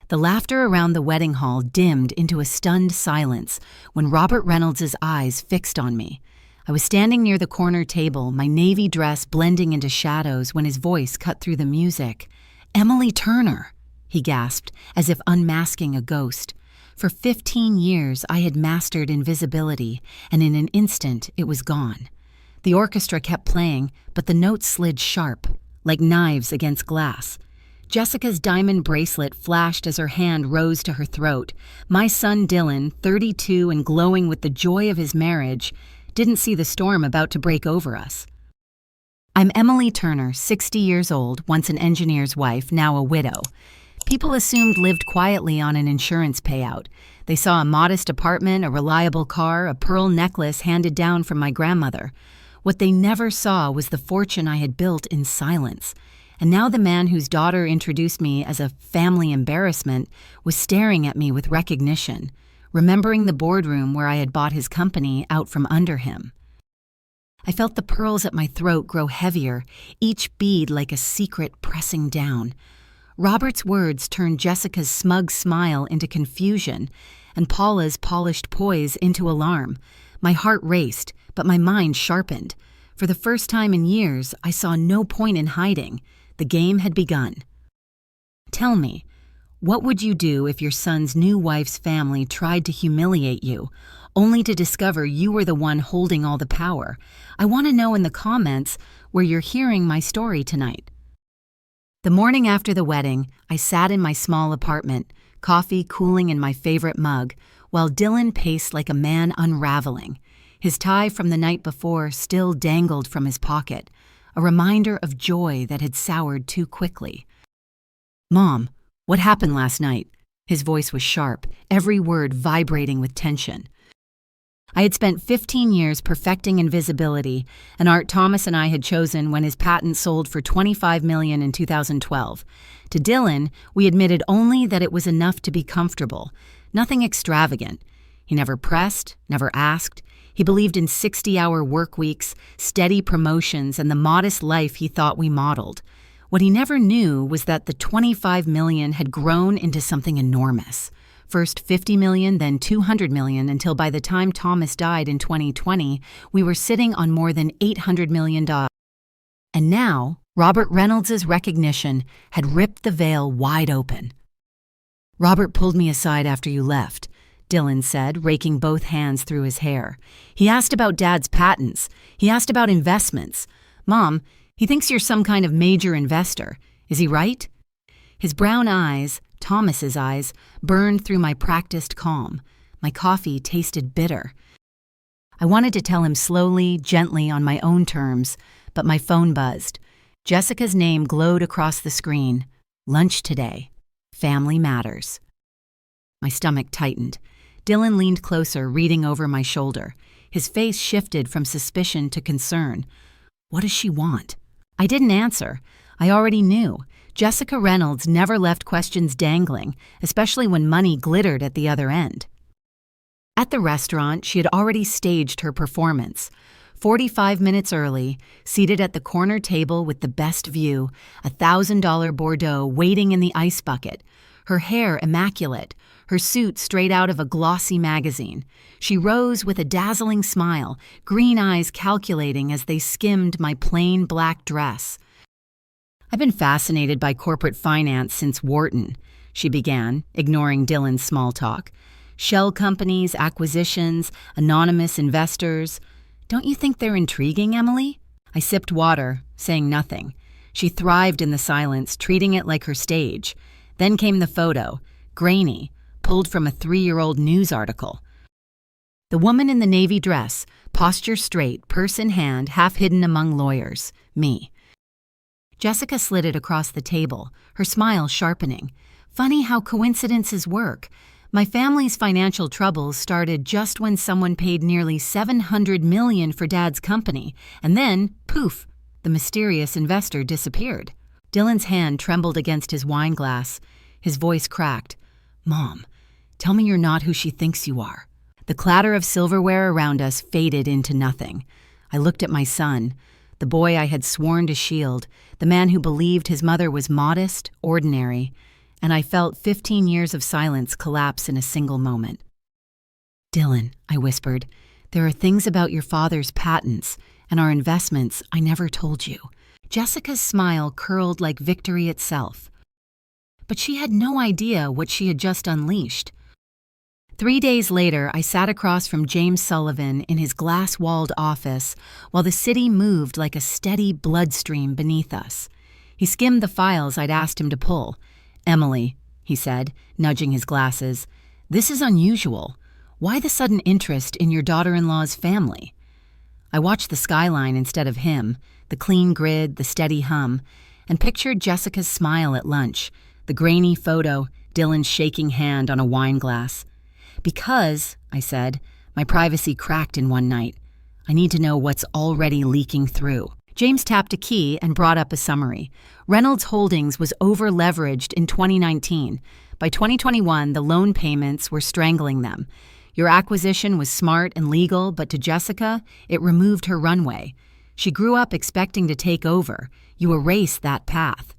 The laughter around the wedding hall dimmed into a stunned silence when Robert Reynolds' eyes fixed on me. I was standing near the corner table, my navy dress blending into shadows when his voice cut through the music. "Emily Turner!" he gasped, as if unmasking a ghost. For 15 years, I had mastered invisibility, and in an instant, it was gone. The orchestra kept playing, but the notes slid sharp, like knives against glass. Jessica's diamond bracelet flashed as her hand rose to her throat. My son Dylan, 32 and glowing with the joy of his marriage, didn't see the storm about to break over us. "I'm Emily Turner, 60 years old, once an engineer's wife, now a widow. People assumed lived quietly on an insurance payout. They saw a modest apartment, a reliable car, a pearl necklace handed down from my grandmother. What they never saw was the fortune I had built in silence. And now the man whose daughter introduced me as a family embarrassment was staring at me with recognition, remembering the boardroom where I had bought his company out from under him. I felt the pearls at my throat grow heavier, each bead like a secret pressing down. Robert's words turned Jessica's smug smile into confusion and Paula's polished poise into alarm. My heart raced, but my mind sharpened. For the first time in years, I saw no point in hiding. The game had begun. "Tell me, what would you do if your son's new wife's family tried to humiliate you, only to discover you were the one holding all the power? I want to know in the comments where you're hearing my story tonight." The morning after the wedding, I sat in my small apartment, coffee cooling in my favorite mug, while Dylan paced like a man unraveling. His tie from the night before still dangled from his pocket, a reminder of joy that had soured too quickly. "Mom, what happened last night?" His voice was sharp, every word vibrating with tension. I had spent 15 years perfecting invisibility, an art Thomas and I had chosen when his patent sold for $25 million in 2012. To Dylan, we admitted only that it was enough to be comfortable, nothing extravagant. He never pressed, never asked. He believed in 60-hour work weeks, steady promotions, and the modest life he thought we modeled. What he never knew was that the $25 million had grown into something enormous. First 50 million, then 200 million, until by the time Thomas died in 2020, we were sitting on more than $800 million. And now, Robert Reynolds' recognition had ripped the veil wide open. "Robert pulled me aside after you left," Dylan said, raking both hands through his hair. "He asked about Dad's patents. He asked about investments. Mom, he thinks you're some kind of major investor. Is he right?" His brown eyes, Thomas's eyes, burned through my practiced calm. My coffee tasted bitter. I wanted to tell him slowly, gently, on my own terms, but my phone buzzed. Jessica's name glowed across the screen. "Lunch today. Family matters." My stomach tightened. Dylan leaned closer, reading over my shoulder. His face shifted from suspicion to concern. "What does she want?" I didn't answer. I already knew. Jessica Reynolds never left questions dangling, especially when money glittered at the other end. At the restaurant, she had already staged her performance. 45 minutes early, seated at the corner table with the best view, a $1,000 Bordeaux waiting in the ice bucket, her hair immaculate, her suit straight out of a glossy magazine. She rose with a dazzling smile, green eyes calculating as they skimmed my plain black dress. "I've been fascinated by corporate finance since Wharton," she began, ignoring Dylan's small talk. "Shell companies, acquisitions, anonymous investors. Don't you think they're intriguing, Emily?" I sipped water, saying nothing. She thrived in the silence, treating it like her stage. Then came the photo, grainy, pulled from a 3-year-old news article. The woman in the navy dress, posture straight, purse in hand, half hidden among lawyers. Me. Jessica slid it across the table, her smile sharpening. Funny how coincidences work. My family's financial troubles started just when someone paid nearly $700 million for Dad's company, and then, poof, the mysterious investor disappeared. Dylan's hand trembled against his wine glass. His voice cracked. "Mom, tell me you're not who she thinks you are." The clatter of silverware around us faded into nothing. I looked at my son, the boy I had sworn to shield, the man who believed his mother was modest, ordinary, and I felt 15 years of silence collapse in a single moment. "Dylan," I whispered, "there are things about your father's patents and our investments I never told you." Jessica's smile curled like victory itself. But she had no idea what she had just unleashed. 3 days later, I sat across from James Sullivan in his glass-walled office while the city moved like a steady bloodstream beneath us. He skimmed the files I'd asked him to pull. "Emily," he said, nudging his glasses, "this is unusual. Why the sudden interest in your daughter-in-law's family?" I watched the skyline instead of him, the clean grid, the steady hum, and pictured Jessica's smile at lunch, the grainy photo, Dylan's shaking hand on a wine glass. "Because," I said, "my privacy cracked in one night. I need to know what's already leaking through." James tapped a key and brought up a summary. Reynolds Holdings was over-leveraged in 2019. By 2021, the loan payments were strangling them. Your acquisition was smart and legal, but to Jessica, it removed her runway. She grew up expecting to take over. You erased that path.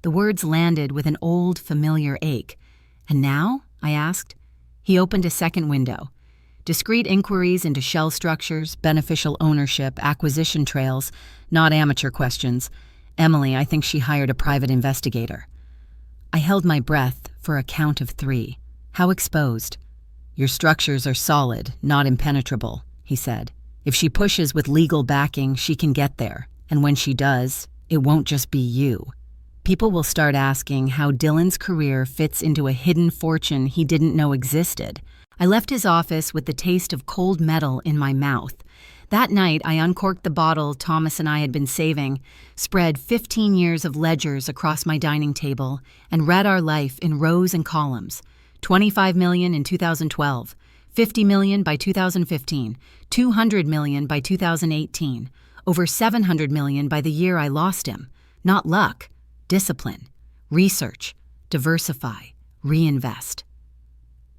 The words landed with an old, familiar ache. "And now?" I asked. He opened a second window. Discrete inquiries into shell structures, beneficial ownership, acquisition trails, not amateur questions. "Emily, I think she hired a private investigator." I held my breath for a count of 3. "How exposed?" "Your structures are solid, not impenetrable," he said. "If she pushes with legal backing, she can get there. And when she does, it won't just be you. People will start asking how Dylan's career fits into a hidden fortune he didn't know existed." I left his office with the taste of cold metal in my mouth. That night, I uncorked the bottle Thomas and I had been saving, spread 15 years of ledgers across my dining table, and read our life in rows and columns. 25 million in 2012, 50 million by 2015, 200 million by 2018, over 700 million by the year I lost him. Not luck, discipline, research, diversify, reinvest.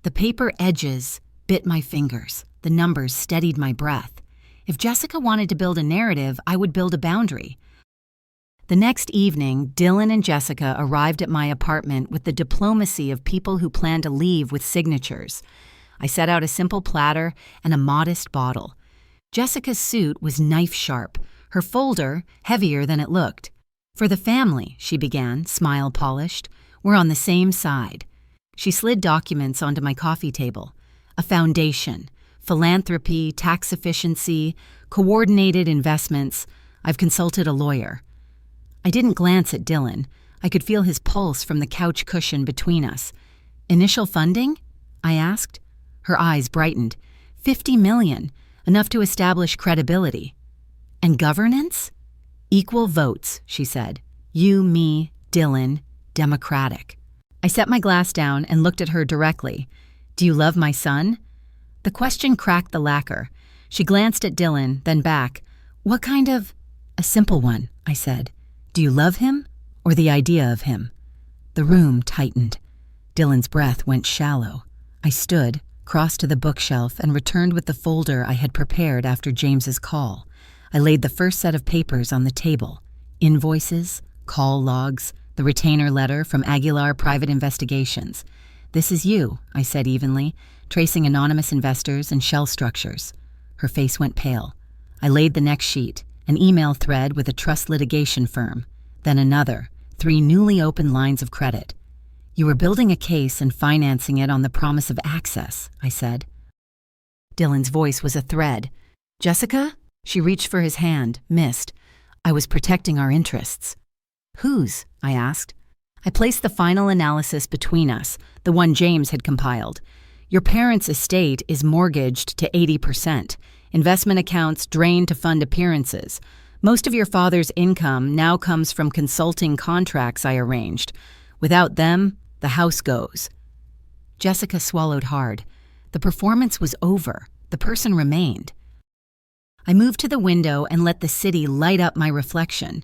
The paper edges bit my fingers. The numbers steadied my breath. If Jessica wanted to build a narrative, I would build a boundary. The next evening, Dylan and Jessica arrived at my apartment with the diplomacy of people who plan to leave with signatures. I set out a simple platter and a modest bottle. Jessica's suit was knife-sharp, her folder heavier than it looked. "For the family," she began, smile polished. "We're on the same side." She slid documents onto my coffee table. A foundation, philanthropy, tax efficiency, coordinated investments. I've consulted a lawyer. I didn't glance at Dylan. I could feel his pulse from the couch cushion between us. "Initial funding?" I asked. Her eyes brightened. 50 million, enough to establish credibility. "And governance?" "Equal votes," she said. "You, me, Dylan, democratic." I set my glass down and looked at her directly. "Do you love my son?" The question cracked the lacquer. She glanced at Dylan, then back. "What kind of—" "A simple one," I said. "Do you love him, or the idea of him?" The room tightened. Dylan's breath went shallow. I stood, crossed to the bookshelf, and returned with the folder I had prepared after James's call. I laid the first set of papers on the table. Invoices, call logs, the retainer letter from Aguilar Private Investigations. "This is you," I said evenly, tracing anonymous investors and shell structures. Her face went pale. I laid the next sheet, an email thread with a trust litigation firm, then another, 3 newly opened lines of credit. "You were building a case and financing it on the promise of access," I said. Dylan's voice was a thread. "Jessica?" She reached for his hand, missed. "I was protecting our interests." "Whose?" I asked. I placed the final analysis between us, the one James had compiled. "Your parents' estate is mortgaged to 80%. Investment accounts drained to fund appearances. Most of your father's income now comes from consulting contracts I arranged. Without them, the house goes." Jessica swallowed hard. The performance was over. The person remained. I moved to the window and let the city light up my reflection.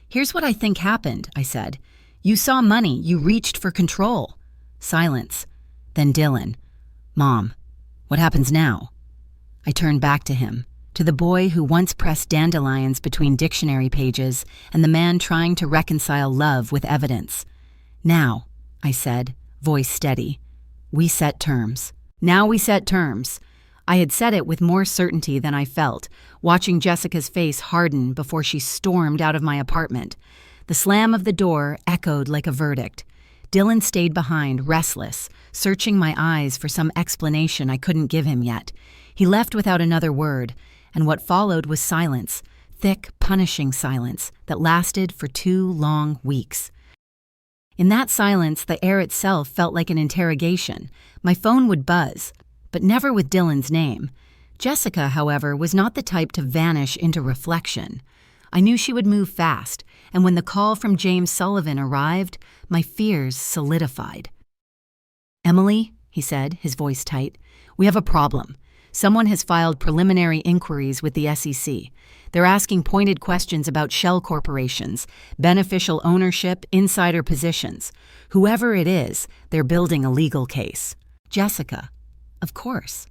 "Here's what I think happened," I said. "You saw money. You reached for control." Silence. Then Dylan. "Mom, what happens now?" I turned back to him, to the boy who once pressed dandelions between dictionary pages and the man trying to reconcile love with evidence. "Now," I said, voice steady. We set terms. Now we set terms. I had said it with more certainty than I felt, watching Jessica's face harden before she stormed out of my apartment. The slam of the door echoed like a verdict. Dylan stayed behind, restless, searching my eyes for some explanation I couldn't give him yet. He left without another word, and what followed was silence, thick, punishing silence that lasted for 2 long weeks. In that silence, the air itself felt like an interrogation. My phone would buzz, but never with Dylan's name. Jessica, however, was not the type to vanish into reflection. I knew she would move fast, and when the call from James Sullivan arrived, my fears solidified. "Emily," he said, his voice tight, "we have a problem. Someone has filed preliminary inquiries with the SEC. They're asking pointed questions about shell corporations, beneficial ownership, insider positions. Whoever it is, they're building a legal case." Jessica. Of course.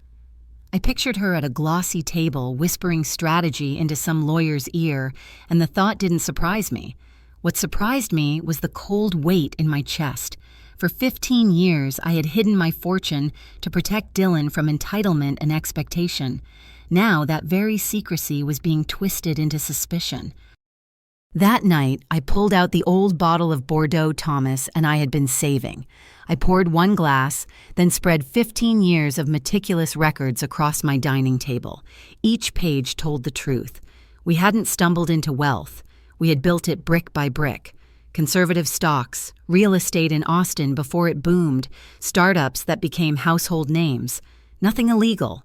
I pictured her at a glossy table whispering strategy into some lawyer's ear, and the thought didn't surprise me. What surprised me was the cold weight in my chest. For 15 years, I had hidden my fortune to protect Dylan from entitlement and expectation. Now that very secrecy was being twisted into suspicion. That night, I pulled out the old bottle of Bordeaux Thomas and I had been saving. I poured 1 glass, then spread 15 years of meticulous records across my dining table. Each page told the truth. We hadn't stumbled into wealth. We had built it brick by brick. Conservative stocks, real estate in Austin before it boomed, startups that became household names. Nothing illegal,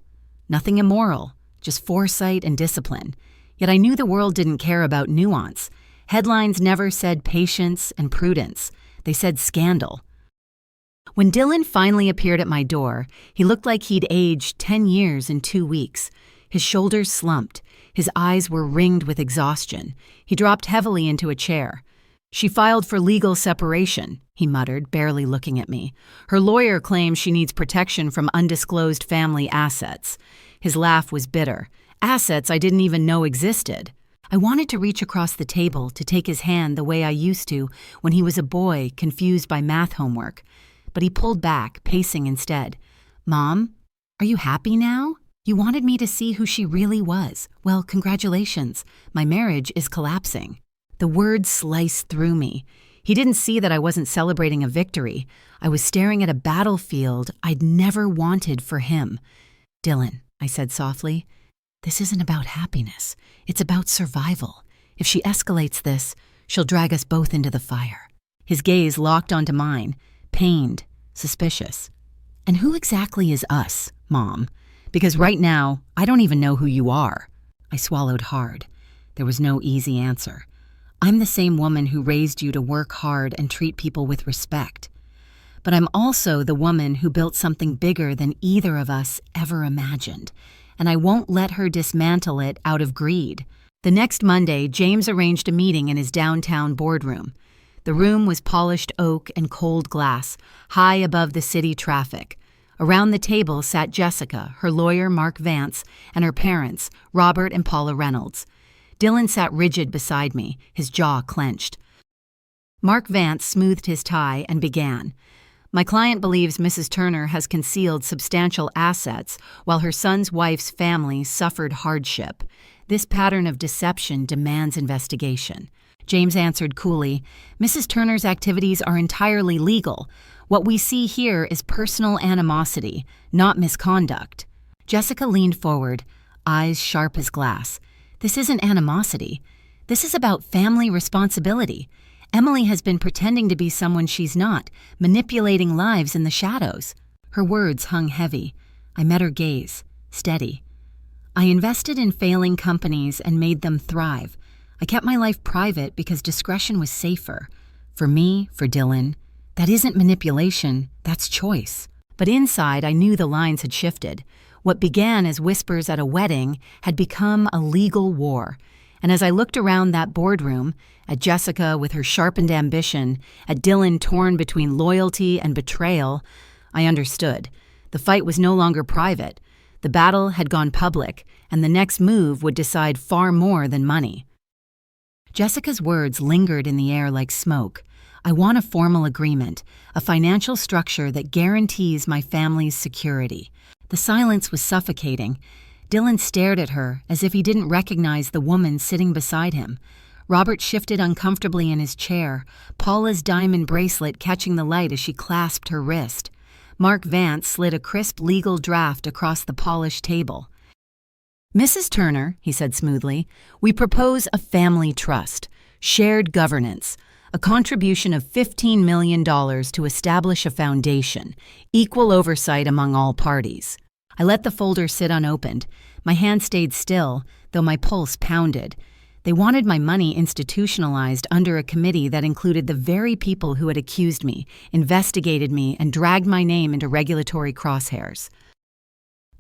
nothing immoral, just foresight and discipline. Yet I knew the world didn't care about nuance. Headlines never said patience and prudence. They said scandal. When Dylan finally appeared at my door, he looked like he'd aged 10 years in 2 weeks. His shoulders slumped. His eyes were ringed with exhaustion. He dropped heavily into a chair. "She filed for legal separation," he muttered, barely looking at me. "Her lawyer claims she needs protection from undisclosed family assets." His laugh was bitter. Assets I didn't even know existed. I wanted to reach across the table to take his hand the way I used to when he was a boy confused by math homework. But he pulled back, pacing instead. "Mom, are you happy now? You wanted me to see who she really was. Well, congratulations. My marriage is collapsing." The words sliced through me. He didn't see that I wasn't celebrating a victory. I was staring at a battlefield I'd never wanted for him. "Dylan," I said softly, "this isn't about happiness. It's about survival. If she escalates this, she'll drag us both into the fire." His gaze locked onto mine, pained, suspicious. "And who exactly is us, Mom? Because right now, I don't even know who you are." I swallowed hard. There was no easy answer. "I'm the same woman who raised you to work hard and treat people with respect. But I'm also the woman who built something bigger than either of us ever imagined, and I won't let her dismantle it out of greed." The next Monday, James arranged a meeting in his downtown boardroom. The room was polished oak and cold glass, high above the city traffic. Around the table sat Jessica, her lawyer Mark Vance, and her parents, Robert and Paula Reynolds. Dylan sat rigid beside me, his jaw clenched. Mark Vance smoothed his tie and began. "My client believes Mrs. Turner has concealed substantial assets while her son's wife's family suffered hardship. This pattern of deception demands investigation." James answered coolly, "Mrs. Turner's activities are entirely legal. What we see here is personal animosity, not misconduct." Jessica leaned forward, eyes sharp as glass. "This isn't animosity. This is about family responsibility. Emily has been pretending to be someone she's not, manipulating lives in the shadows." Her words hung heavy. I met her gaze, steady. "I invested in failing companies and made them thrive. I kept my life private because discretion was safer. For me, for Dylan. That isn't manipulation, that's choice." But inside, I knew the lines had shifted. What began as whispers at a wedding had become a legal war. And as I looked around that boardroom, at Jessica with her sharpened ambition, at Dylan torn between loyalty and betrayal, I understood. The fight was no longer private. The battle had gone public, and the next move would decide far more than money. Jessica's words lingered in the air like smoke. I want a formal agreement, a financial structure that guarantees my family's security." The silence was suffocating. Dylan stared at her as if he didn't recognize the woman sitting beside him. Robert shifted uncomfortably in his chair, Paula's diamond bracelet catching the light as she clasped her wrist. Mark Vance slid a crisp legal draft across the polished table. "Mrs. Turner," he said smoothly, "we propose a family trust, shared governance, a contribution of $15 million to establish a foundation, equal oversight among all parties." I let the folder sit unopened. My hand stayed still, though my pulse pounded. They wanted my money institutionalized under a committee that included the very people who had accused me, investigated me, and dragged my name into regulatory crosshairs.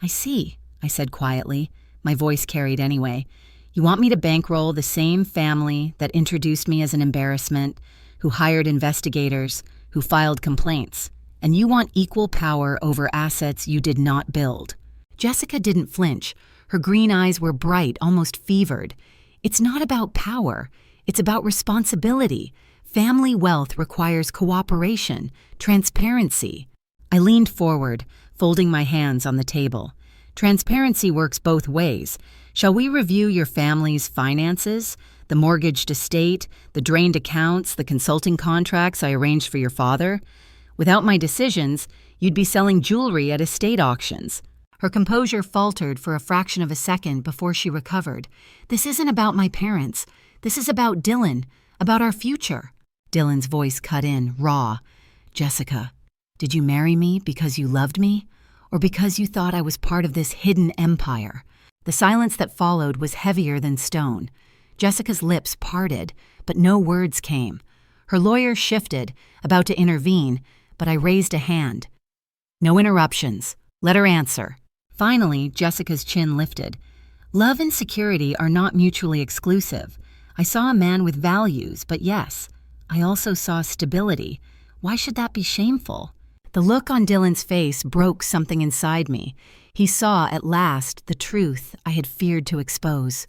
"I see," I said quietly. My voice carried anyway. "You want me to bankroll the same family that introduced me as an embarrassment, who hired investigators, who filed complaints, and you want equal power over assets you did not build." Jessica didn't flinch. Her green eyes were bright, almost fevered. "It's not about power. It's about responsibility. Family wealth requires cooperation, transparency." I leaned forward, folding my hands on the table. "Transparency works both ways. Shall we review your family's finances? The mortgaged estate, the drained accounts, the consulting contracts I arranged for your father? Without my decisions, you'd be selling jewelry at estate auctions." Her composure faltered for a fraction of a second before she recovered. "This isn't about my parents. This is about Dylan, about our future." Dylan's voice cut in, raw. "Jessica, did you marry me because you loved me, or because you thought I was part of this hidden empire?" The silence that followed was heavier than stone. Jessica's lips parted, but no words came. Her lawyer shifted, about to intervene, but I raised a hand. "No interruptions. Let her answer." Finally, Jessica's chin lifted. "Love and security are not mutually exclusive. I saw a man with values, but yes, I also saw stability. Why should that be shameful?" The look on Dylan's face broke something inside me. He saw, at last, the truth I had feared to expose.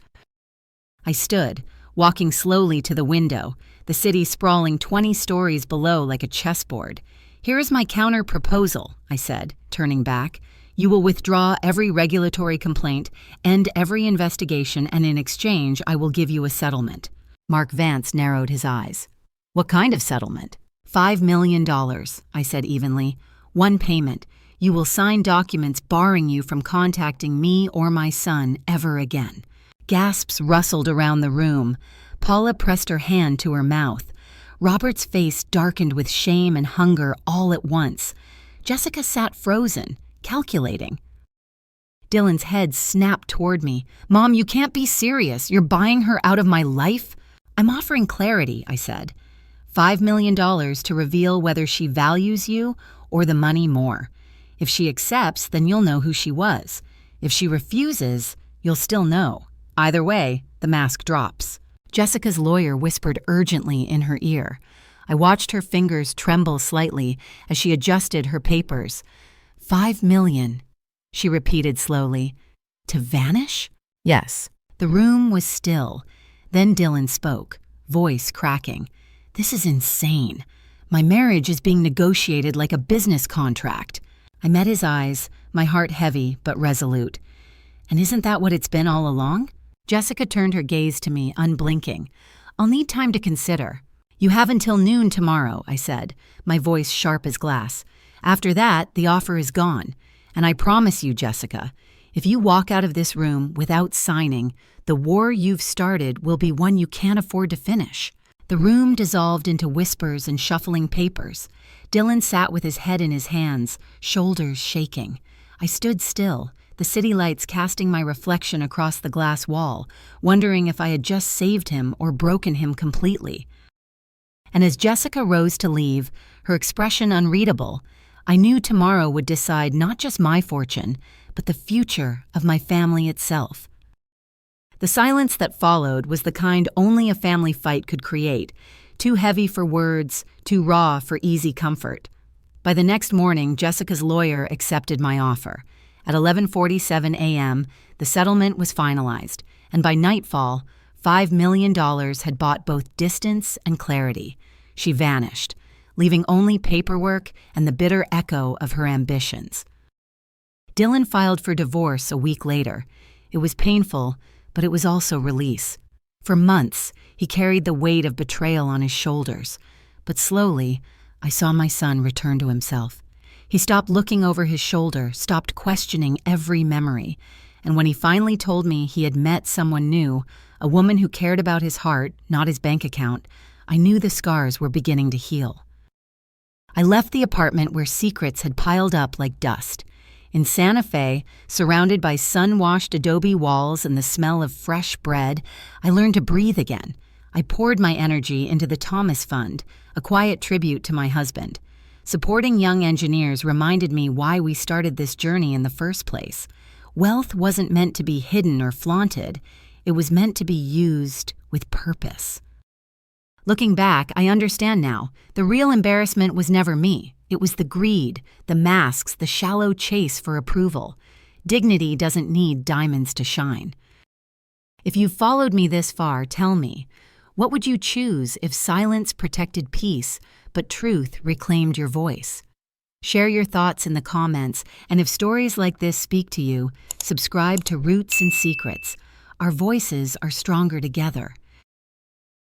I stood, walking slowly to the window, the city sprawling 20 stories below like a chessboard. "Here is my counter-proposal," I said, turning back. "You will withdraw every regulatory complaint, end every investigation, and in exchange, I will give you a settlement." Mark Vance narrowed his eyes. "What kind of settlement?" $5 million, I said evenly. "One payment. You will sign documents barring you from contacting me or my son ever again." Gasps rustled around the room. Paula pressed her hand to her mouth. Robert's face darkened with shame and hunger all at once. Jessica sat frozen, calculating. Dylan's head snapped toward me. "Mom, you can't be serious. You're buying her out of my life?" "I'm offering clarity," I said. $5 million to reveal whether she values you or the money more. If she accepts, then you'll know who she was. If she refuses, you'll still know. Either way, the mask drops. Jessica's lawyer whispered urgently in her ear. I watched her fingers tremble slightly as she adjusted her papers. $5 million, she repeated slowly. "To vanish?" "Yes." The room was still. Then Dylan spoke, voice cracking. "This is insane. My marriage is being negotiated like a business contract." I met his eyes, my heart heavy but resolute. "And isn't that what it's been all along?" Jessica turned her gaze to me, unblinking. "I'll need time to consider." "You have until noon tomorrow," I said, my voice sharp as glass. "After that, the offer is gone. And I promise you, Jessica, if you walk out of this room without signing, the war you've started will be one you can't afford to finish." The room dissolved into whispers and shuffling papers. Dylan sat with his head in his hands, shoulders shaking. I stood still, the city lights casting my reflection across the glass wall, wondering if I had just saved him or broken him completely. And as Jessica rose to leave, her expression unreadable, I knew tomorrow would decide not just my fortune, but the future of my family itself. The silence that followed was the kind only a family fight could create, too heavy for words, too raw for easy comfort. By the next morning, Jessica's lawyer accepted my offer. At 11:47 a.m., the settlement was finalized, and by nightfall, $5 million had bought both distance and clarity. she vanished, leaving only paperwork and the bitter echo of her ambitions. Dylan filed for divorce a week later. It was painful, but it was also release. For months, he carried the weight of betrayal on his shoulders. But slowly, I saw my son return to himself. He stopped looking over his shoulder, stopped questioning every memory. And when he finally told me he had met someone new, a woman who cared about his heart, not his bank account, I knew the scars were beginning to heal. I left the apartment where secrets had piled up like dust. In Santa Fe, surrounded by sun-washed adobe walls and the smell of fresh bread, I learned to breathe again. I poured my energy into the Thomas Fund, a quiet tribute to my husband. Supporting young engineers reminded me why we started this journey in the first place. Wealth wasn't meant to be hidden or flaunted. It was meant to be used with purpose. Looking back, I understand now. The real embarrassment was never me. It was the greed, the masks, the shallow chase for approval. Dignity doesn't need diamonds to shine. If you've followed me this far, tell me, what would you choose if silence protected peace, but truth reclaimed your voice? Share your thoughts in the comments, and if stories like this speak to you, subscribe to Roots and Secrets. Our voices are stronger together.